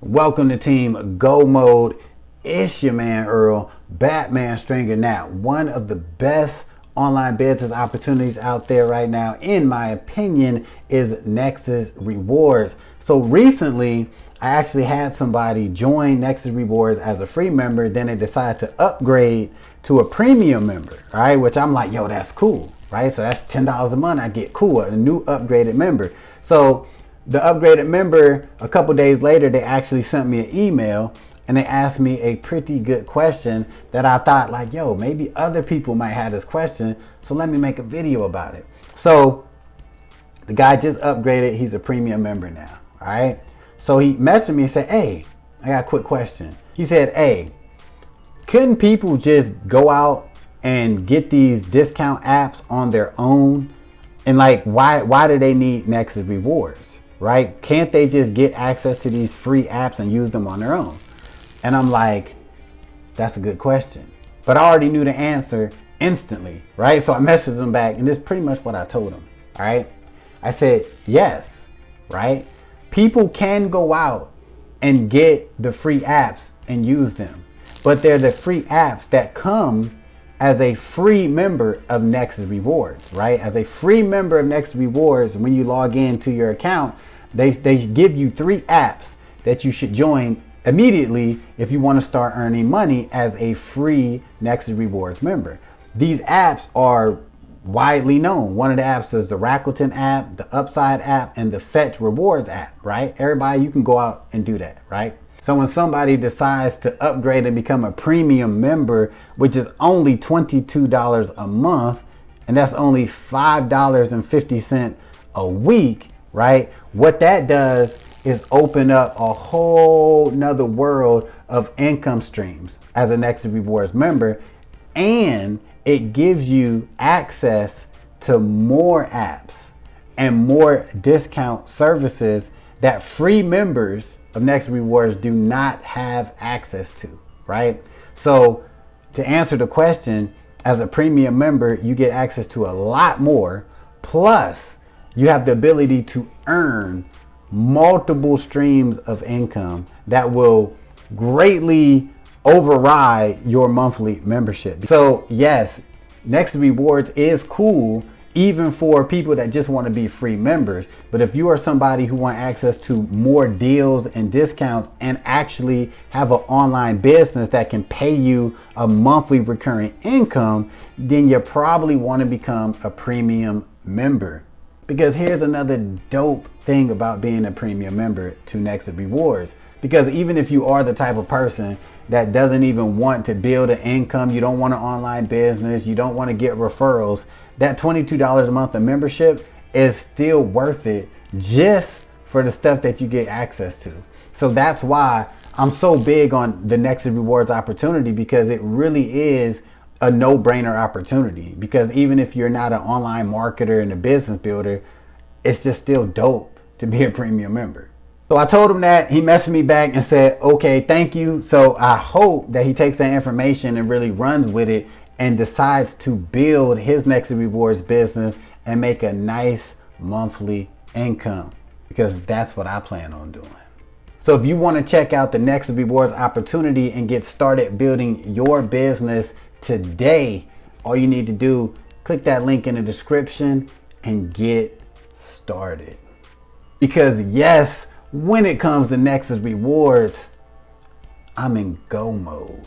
Welcome to Team Go Mode. It's your man Earl, Batman Stringer. Now, one of the best online business opportunities out there right now, in my opinion, is Nexus Rewards. So recently, I actually had somebody join Nexus Rewards as a free member. Then they decided to upgrade to a premium member, right? Which I'm like, yo, that's cool, right? So that's $10 a month. I get cool, a new upgraded member. So the upgraded member, a couple days later, they actually sent me an email and they asked me a pretty good question that I thought like, yo, maybe other people might have this question. So let me make a video about it. So the guy just upgraded. He's a premium member now. All right. So he messaged me and said, hey, I got a quick question. He said, hey, couldn't people just go out and get these discount apps on their own? And like, why do they need Nexus Rewards? Right? Can't they just get access to these free apps and use them on their own? And I'm like, that's a good question. But I already knew the answer instantly, right? So I messaged him back, and this is pretty much what I told him, all right? I said, yes, right? People can go out and get the free apps and use them, but they're the free apps that come as a free member of Nexus Rewards, right? As a free member of Nexus Rewards, when you log into your account, they give you 3 apps that you should join immediately if you want to start earning money as a free Nexus Rewards member. These apps are widely known. One of the apps is the Rakuten app, the Upside app, and the Fetch Rewards app, right? Everybody, you can go out and do that, right? So when somebody decides to upgrade and become a premium member, which is only $22 a month, and that's only $5.50 a week, right? What that does is open up a whole nother world of income streams as a Nexus Rewards member, and it gives you access to more apps and more discount services that free members of Nexus Rewards do not have access to, right? So to answer the question, as a premium member, you get access to a lot more, plus you have the ability to earn multiple streams of income that will greatly override your monthly membership. So yes, Nexus Rewards is cool even for people that just want to be free members. But if you are somebody who want access to more deals and discounts and actually have an online business that can pay you a monthly recurring income, then you probably want to become a premium member. Because here's another dope thing about being a premium member to Nexus Rewards. Because even if you are the type of person that doesn't even want to build an income, you don't want an online business, you don't want to get referrals, that $22 a month of membership is still worth it just for the stuff that you get access to. So that's why I'm so big on the Nexus Rewards opportunity, because it really is a no-brainer opportunity. Because even if you're not an online marketer and a business builder, it's just still dope to be a premium member. So I told him that. He messaged me back and said, okay, thank you. So I hope that he takes that information and really runs with it and decides to build his Nexus Rewards business and make a nice monthly income, because that's what I plan on doing. So if you want to check out the Nexus Rewards opportunity and get started building your business today, all you need to do, click that link in the description and get started. Because yes, when it comes to Nexus Rewards, I'm in go mode.